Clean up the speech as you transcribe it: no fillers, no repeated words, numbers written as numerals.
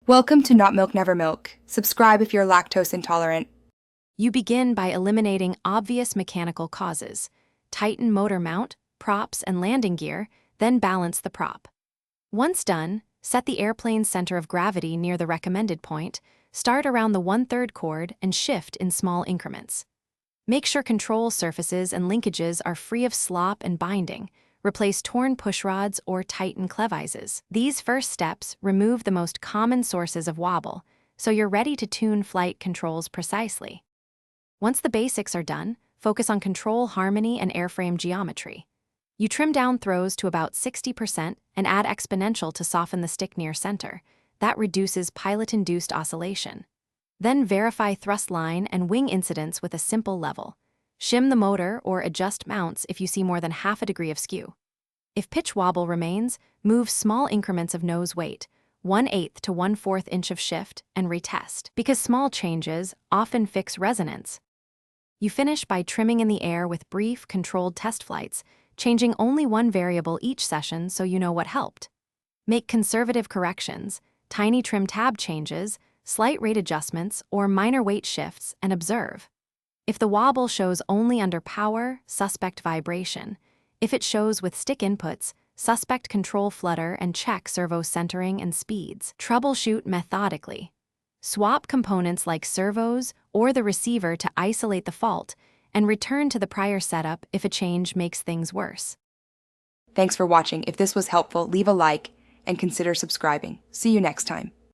Welcome to Not Milk Never Milk. Subscribe if you're lactose intolerant. You begin by eliminating obvious mechanical causes. Tighten motor mount, props, and landing gear, then balance the prop. Once done, set the airplane's center of gravity near the recommended point, start around the 1/3 chord, and shift in small increments. Make sure control surfaces and linkages are free of slop and binding. Replace torn pushrods or tighten clevises. These first steps remove the most common sources of wobble, so you're ready to tune flight controls precisely. Once the basics are done, focus on control harmony and airframe geometry. You trim down throws to about 60% and add exponential to soften the stick near center. That reduces pilot-induced oscillation. Then verify thrust line and wing incidence with a simple level. Shim the motor or adjust mounts if you see more than half a degree of skew. If pitch wobble remains, move small increments of nose weight, 1/8 to 1/4 inch of shift, and retest, because small changes often fix resonance. You finish by trimming in the air with brief, controlled test flights, changing only one variable each session so you know what helped. Make conservative corrections, tiny trim tab changes, slight rate adjustments, or minor weight shifts, and observe. If the wobble shows only under power, suspect vibration. If it shows with stick inputs, suspect control flutter and check servo centering and speeds. Troubleshoot methodically. Swap components like servos or the receiver to isolate the fault, and return to the prior setup if a change makes things worse. Thanks for watching. If this was helpful, leave a like and consider subscribing. See you next time.